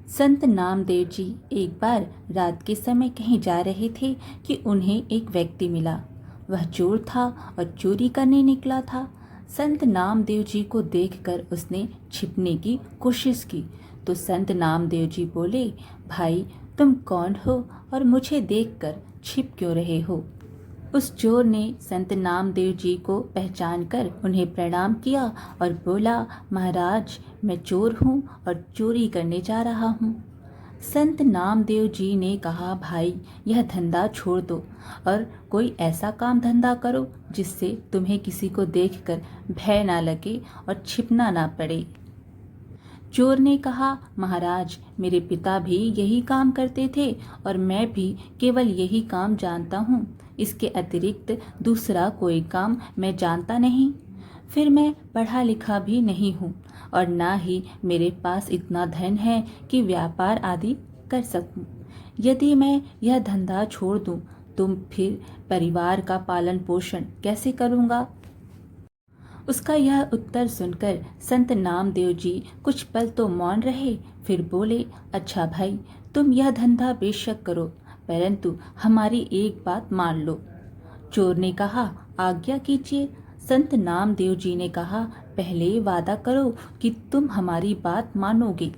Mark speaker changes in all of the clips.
Speaker 1: संत नामदेव जी एक बार रात के समय कहीं जा रहे थे कि उन्हें एक व्यक्ति मिला। वह चोर था और चोरी करने निकला था। संत नामदेव जी को देखकर उसने छिपने की कोशिश की तो संत नामदेव जी बोले, भाई तुम कौन हो और मुझे देखकर छिप क्यों रहे हो। उस चोर ने संत नामदेव जी को पहचान कर उन्हें प्रणाम किया और बोला, महाराज मैं चोर हूँ और चोरी करने जा रहा हूँ। संत नामदेव जी ने कहा, भाई यह धंधा छोड़ दो और कोई ऐसा काम धंधा करो जिससे तुम्हें किसी को देखकर भय ना लगे और छिपना ना पड़े। चोर ने कहा, महाराज मेरे पिता भी यही काम करते थे और मैं भी केवल यही काम जानता हूँ। इसके अतिरिक्त दूसरा कोई काम मैं जानता नहीं। फिर मैं पढ़ा लिखा भी नहीं हूँ और ना ही मेरे पास इतना धन है कि व्यापार आदि कर सकूँ। यदि मैं यह धंधा छोड़ दूँ तो फिर परिवार का पालन पोषण कैसे करूँगा। उसका यह उत्तर सुनकर संत नामदेव जी कुछ पल तो मौन रहे, फिर बोले, अच्छा भाई तुम यह धंधा बेशक करो परंतु हमारी एक बात मान लो। चोर ने कहा, आज्ञा कीजिए। संत नामदेव जी ने कहा, पहले वादा करो कि तुम हमारी बात मानोगे।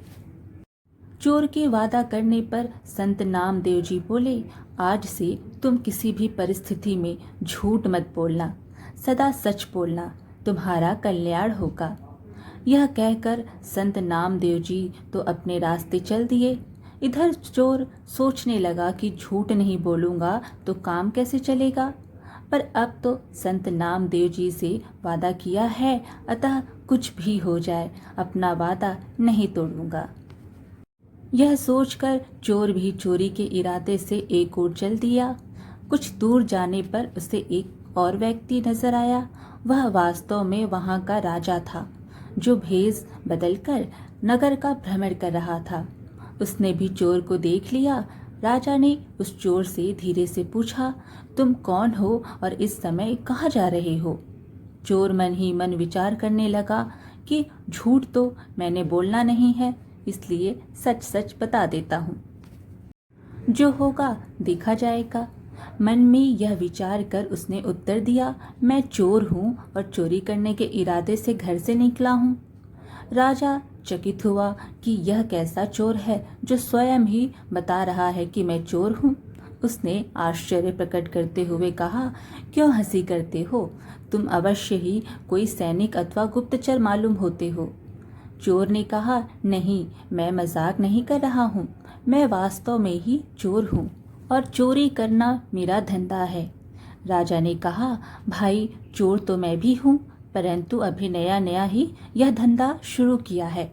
Speaker 1: चोर के वादा करने पर संत नामदेव जी बोले, आज से तुम किसी भी परिस्थिति में झूठ मत बोलना, सदा सच बोलना, तुम्हारा कल्याण होगा। यह कहकर संत नामदेव जी तो अपने रास्ते चल दिए। इधर चोर सोचने लगा कि झूठ नहीं बोलूंगा तो काम कैसे चलेगा, पर अब तो संत नामदेव जी से वादा किया है, अतः कुछ भी हो जाए अपना वादा नहीं तोड़ूंगा। यह सोचकर चोर भी चोरी के इरादे से एक ओर चल दिया। कुछ दूर जाने पर उसे एक और व्यक्ति नजर आया। वह वास्तव में वहां का राजा था, जो भेष बदलकर नगर का भ्रमण कर रहा था। उसने भी चोर को देख लिया। राजा ने उस चोर से धीरे से पूछा, तुम कौन हो और इस समय कहाँ जा रहे हो। चोर मन ही मन विचार करने लगा कि झूठ तो मैंने बोलना नहीं है, इसलिए सच सच बता देता हूँ, जो होगा देखा जाएगा। मन में यह विचार कर उसने उत्तर दिया, मैं चोर हूँ और चोरी करने के इरादे से घर से निकला हूँ। राजा चकित हुआ कि यह कैसा चोर है जो स्वयं ही बता रहा है कि मैं चोर हूँ। उसने आश्चर्य प्रकट करते हुए कहा, क्यों हंसी करते हो, तुम अवश्य ही कोई सैनिक अथवा गुप्तचर मालूम होते हो। चोर ने कहा, नहीं मैं मजाक नहीं कर रहा हूँ, मैं वास्तव में ही चोर हूँ और चोरी करना मेरा धंधा है। राजा ने कहा, भाई चोर तो मैं भी हूँ परंतु अभी नया नया ही यह धंधा शुरू किया है।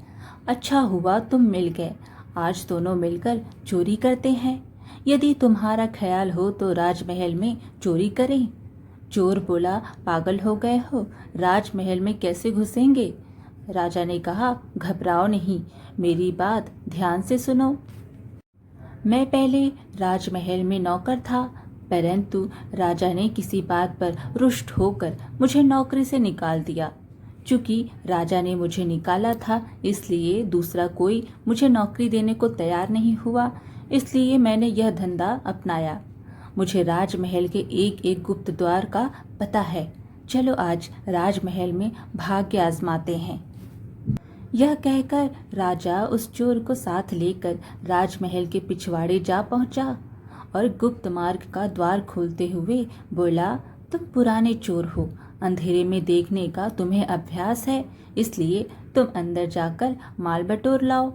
Speaker 1: अच्छा हुआ तुम मिल गए, आज दोनों मिलकर चोरी करते हैं। यदि तुम्हारा ख्याल हो तो राजमहल में चोरी करें। चोर बोला, पागल हो गए हो, राजमहल में कैसे घुसेंगे। राजा ने कहा, घबराओ नहीं, मेरी बात ध्यान से सुनो। मैं पहले राजमहल में नौकर था परंतु राजा ने किसी बात पर रुष्ट होकर मुझे नौकरी से निकाल दिया। चूंकि राजा ने मुझे निकाला था इसलिए दूसरा कोई मुझे नौकरी देने को तैयार नहीं हुआ, इसलिए मैंने यह धंधा अपनाया। मुझे राजमहल के एक एक गुप्त द्वार का पता है, चलो आज राजमहल में भाग्य आजमाते हैं। यह कहकर राजा उस चोर को साथ लेकर राजमहल के पिछवाड़े जा पहुंचा और गुप्त मार्ग का द्वार खोलते हुए बोला, तुम पुराने चोर हो, अंधेरे में देखने का तुम्हें अभ्यास है, इसलिए तुम अंदर जाकर माल बटोर लाओ,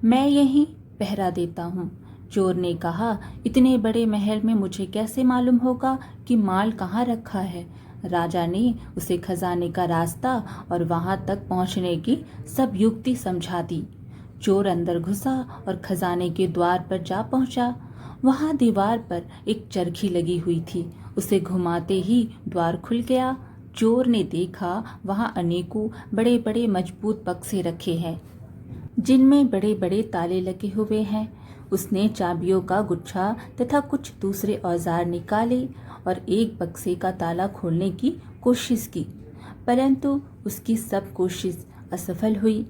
Speaker 1: मैं यहीं पहरा देता हूँ। चोर ने कहा, इतने बड़े महल में मुझे कैसे मालूम होगा कि माल कहाँ रखा है। राजा ने उसे खजाने का रास्ता और वहां तक पहुंचने की सब युक्ति समझा दी। चोर अंदर घुसा और खजाने के द्वार पर जा पहुंचा। वहां दीवार पर एक चरखी लगी हुई थी, उसे घुमाते ही द्वार खुल गया। चोर ने देखा वहां अनेकों बड़े बड़े मजबूत बक्से रखे हैं जिनमें बड़े बड़े ताले लगे हुए हैं। उसने चाबियों का गुच्छा तथा कुछ दूसरे औजार निकाले और एक बक्से का ताला खोलने की कोशिश की, परंतु उसकी सब कोशिश असफल हुई।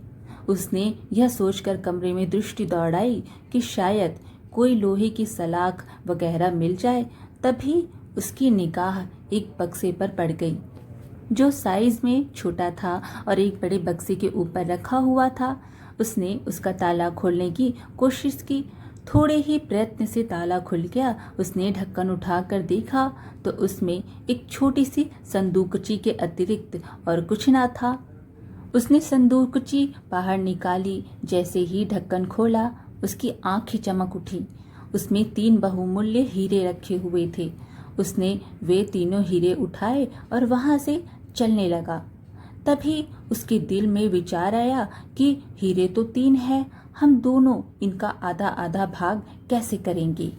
Speaker 1: उसने यह सोचकर कमरे में दृष्टि दौड़ाई कि शायद कोई लोहे की सलाख वगैरह मिल जाए। तभी उसकी निगाह एक बक्से पर पड़ गई जो साइज में छोटा था और एक बड़े बक्से के ऊपर रखा हुआ था। उसने उसका ताला खोलने की कोशिश की। थोड़े ही प्रयत्न से ताला खुल गया। उसने ढक्कन उठाकर देखा तो उसमें एक छोटी सी संदूकची के अतिरिक्त और कुछ ना था। उसने संदूकची बाहर निकाली। जैसे ही ढक्कन खोला उसकी आंखें चमक उठी। उसमें 3 बहुमूल्य हीरे रखे हुए थे। उसने वे तीनों हीरे उठाए और वहां से चलने लगा। तभी उसके दिल में विचार आया कि हीरे तो 3 हैं, हम दोनों इनका आधा आधा भाग कैसे करेंगे।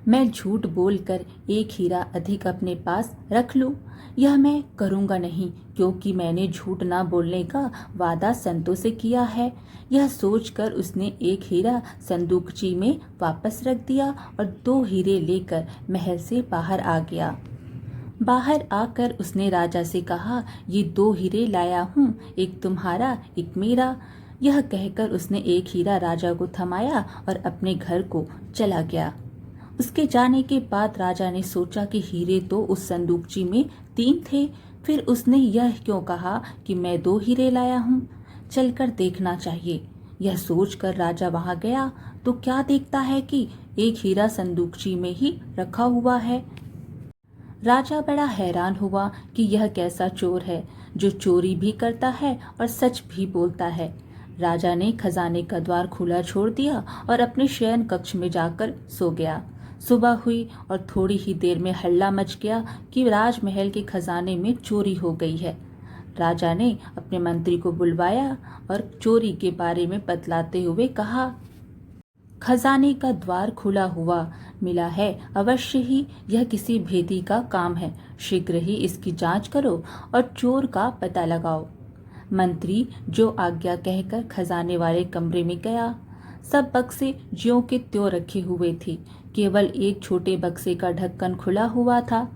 Speaker 1: मैं झूठ बोलकर एक हीरा अधिक अपने पास रख लूं। यह मैं करूंगा नहीं, क्योंकि मैंने झूठ ना बोलने का वादा संतों से किया है। यह सोचकर उसने एक हीरा संदूकची में वापस रख दिया और 2 हीरे लेकर महल से बाहर आ गया। बाहर आकर उसने राजा से कहा, ये 2 हीरे लाया हूँ, एक तुम्हारा एक मेरा। यह कहकर उसने एक हीरा राजा को थमाया और अपने घर को चला गया। उसके जाने के बाद राजा ने सोचा कि हीरे तो उस संदूकची में 3 थे। फिर उसने यह क्यों कहा कि मैं 2 हीरे लाया हूँ, चलकर देखना चाहिए। यह सोचकर राजा वहां गया तो क्या देखता है कि एक हीरा संदूकची में ही रखा हुआ है। राजा बड़ा हैरान हुआ कि यह कैसा चोर है जो चोरी भी करता है और सच भी बोलता है। राजा ने खजाने का द्वार खुला छोड़ दिया और अपने शयन कक्ष में जाकर सो गया। सुबह हुई और थोड़ी ही देर में हल्ला मच गया कि राजमहल के खजाने में चोरी हो गई है। राजा ने अपने मंत्री को बुलवाया और चोरी के बारे में बतलाते हुए कहा, खजाने का द्वार खुला हुआ मिला है, अवश्य ही यह किसी भेदी का काम है। शीघ्र ही इसकी जांच करो और चोर का पता लगाओ। मंत्री जो आज्ञा कहकर खजाने वाले कमरे में गया। सब बक्से ज्यों के त्यों रखे हुए थे, केवल एक छोटे बक्से का ढक्कन खुला हुआ था।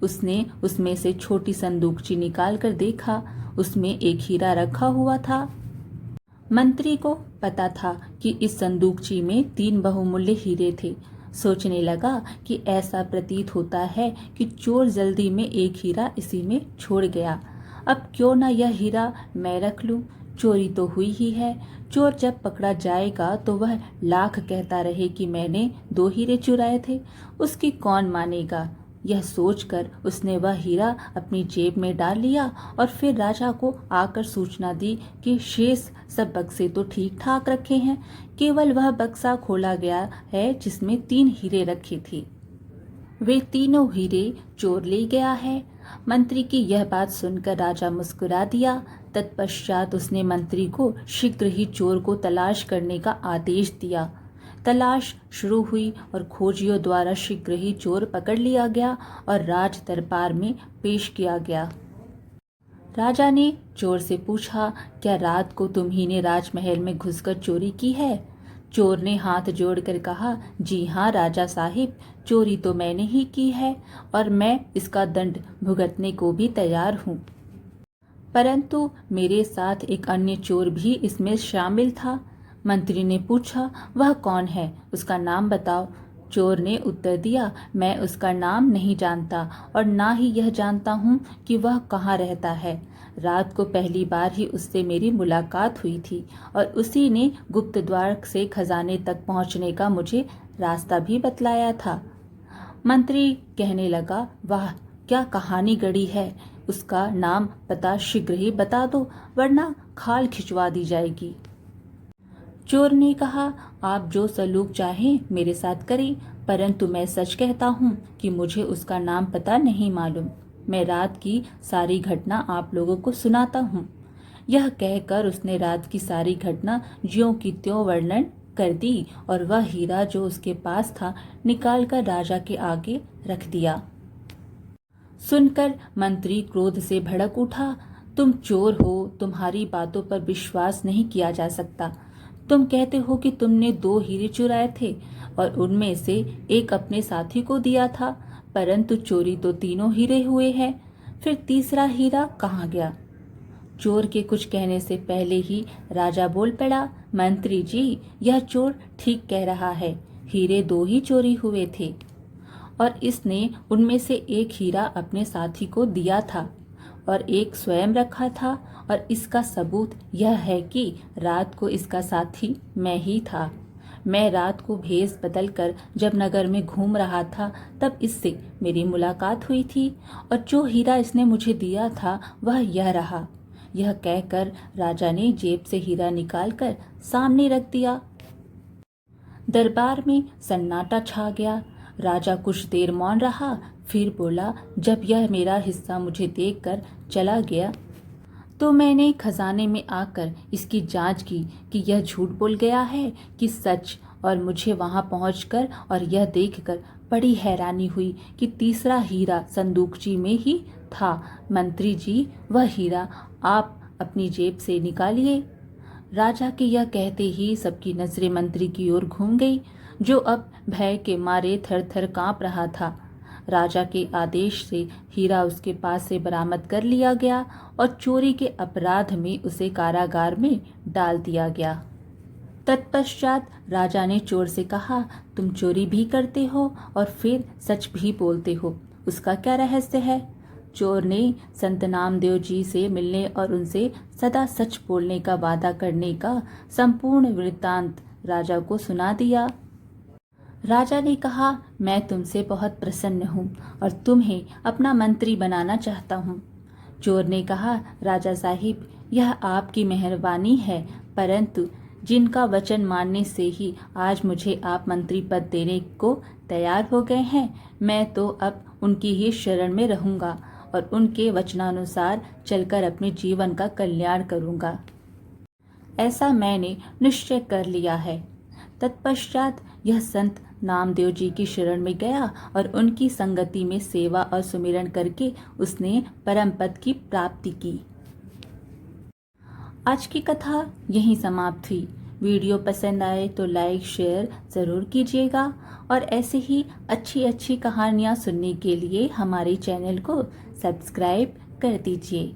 Speaker 1: उसने उसमें से छोटी संदूकची निकाल कर देखा, उसमें एक हीरा रखा हुआ था। मंत्री को पता था कि इस संदूकची में 3 बहुमूल्य हीरे थे। सोचने लगा कि ऐसा प्रतीत होता है कि चोर जल्दी में एक हीरा इसी में छोड़ गया। अब क्यों न यह हीरा मैं रख लूं, चोरी तो हुई ही है। चोर जब पकड़ा जाएगा तो वह लाख कहता रहे कि मैंने 2 हीरे चुराए थे, उसकी कौन मानेगा। यह सोचकर उसने वह हीरा अपनी जेब में डाल लिया और फिर राजा को आकर सूचना दी कि शेष सब बक्से तो ठीक ठाक रखे हैं, केवल वह बक्सा खोला गया है जिसमें 3 हीरे रखे थे। वे तीनों हीरे चोर ले गया है। मंत्री की यह बात सुनकर राजा मुस्कुरा दिया। तत्पश्चात उसने मंत्री को शीघ्र ही चोर को तलाश करने का आदेश दिया। तलाश शुरू हुई और खोजियों द्वारा शीघ्र ही चोर पकड़ लिया गया और राज दरबार में पेश किया गया। राजा ने चोर से पूछा, क्या रात को तुम्ही ने राजमहल में घुसकर चोरी की है? चोर ने हाथ जोड़कर कहा, जी हाँ राजा साहिब, चोरी तो मैंने ही की है और मैं इसका दंड भुगतने को भी तैयार हूँ। परंतु मेरे साथ एक अन्य चोर भी इसमें शामिल था। मंत्री ने पूछा, वह कौन है, उसका नाम बताओ। चोर ने उत्तर दिया, मैं उसका नाम नहीं जानता और ना ही यह जानता हूँ कि वह कहाँ रहता है। रात को पहली बार ही उससे मेरी मुलाकात हुई थी और उसी ने गुप्त द्वार से खजाने तक पहुँचने का मुझे रास्ता भी बतलाया था। मंत्री कहने लगा, वाह क्या कहानी गढ़ी है, उसका नाम पता शीघ्र ही बता दो वरना खाल खिंचवा दी जाएगी। चोर ने कहा, आप जो सलूक चाहें मेरे साथ करें, परंतु मैं सच कहता हूँ कि मुझे उसका नाम पता नहीं मालूम। मैं रात की सारी घटना आप लोगों को सुनाता हूँ। यह कहकर उसने रात की सारी घटना ज्यों की त्यों वर्णन कर दी और वह हीरा जो उसके पास था निकालकर राजा के आगे रख दिया। सुनकर मंत्री क्रोध से भड़क उठा, तुम चोर हो, तुम्हारी बातों पर विश्वास नहीं किया जा सकता। तुम कहते हो कि तुमने 2 हीरे चुराए थे और उनमें से एक अपने साथी को दिया था, परंतु चोरी तो तीनों हीरे हुए हैं। फिर तीसरा हीरा कहाँ गया? चोर के कुछ कहने से पहले ही राजा बोल पड़ा, मंत्री जी, यह चोर ठीक कह रहा है। हीरे 2 ही चोरी हुए थे और इसने उनमें से एक हीरा अपने साथी को दिया था और एक स्वयं रखा था, और इसका सबूत यह है कि रात को इसका साथी मैं ही था। मैं रात को भेष बदलकर जब नगर में घूम रहा था तब इससे मेरी मुलाकात हुई थी, और जो हीरा इसने मुझे दिया था वह यह रहा। यह कहकर राजा ने जेब से हीरा निकालकर सामने रख दिया। दरबार में सन्नाटा छा गया। राजा कुछ देर मौन रहा, फिर बोला, जब यह मेरा हिस्सा मुझे देकर चला गया तो मैंने खजाने में आकर इसकी जांच की कि यह झूठ बोल गया है कि सच, और मुझे वहां पहुंचकर और यह देखकर बड़ी हैरानी हुई कि तीसरा हीरा संदूकची में ही था। मंत्री जी, वह हीरा आप अपनी जेब से निकालिए। राजा के यह कहते ही सबकी नजरें मंत्री की ओर घूम गई, जो अब भय के मारे थर थर कांप रहा था। राजा के आदेश से हीरा उसके पास से बरामद कर लिया गया और चोरी के अपराध में उसे कारागार में डाल दिया गया। तत्पश्चात राजा ने चोर से कहा, तुम चोरी भी करते हो और फिर सच भी बोलते हो, उसका क्या रहस्य है? चोर ने संत नामदेव जी से मिलने और उनसे सदा सच बोलने का वादा करने का संपूर्ण वृत्तांत राजा को सुना दिया। राजा ने कहा, मैं तुमसे बहुत प्रसन्न हूँ और तुम्हें अपना मंत्री बनाना चाहता हूँ। चोर ने कहा, राजा साहिब, यह आपकी मेहरबानी है, परंतु जिनका वचन मानने से ही आज मुझे आप मंत्री पद देने को तैयार हो गए हैं, मैं तो अब उनकी ही शरण में रहूंगा और उनके वचनानुसार चलकर अपने जीवन का कल्याण करूंगा। ऐसा मैंने निश्चय कर लिया है। तत्पश्चात यह संत नामदेव जी की शरण में गया और उनकी संगति में सेवा और सुमिरन करके उसने परम पद की प्राप्ति की। आज की कथा यहीं समाप्त हुई। वीडियो पसंद आए तो लाइक शेयर ज़रूर कीजिएगा और ऐसे ही अच्छी अच्छी कहानियाँ सुनने के लिए हमारे चैनल को सब्सक्राइब कर दीजिए।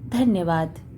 Speaker 1: धन्यवाद।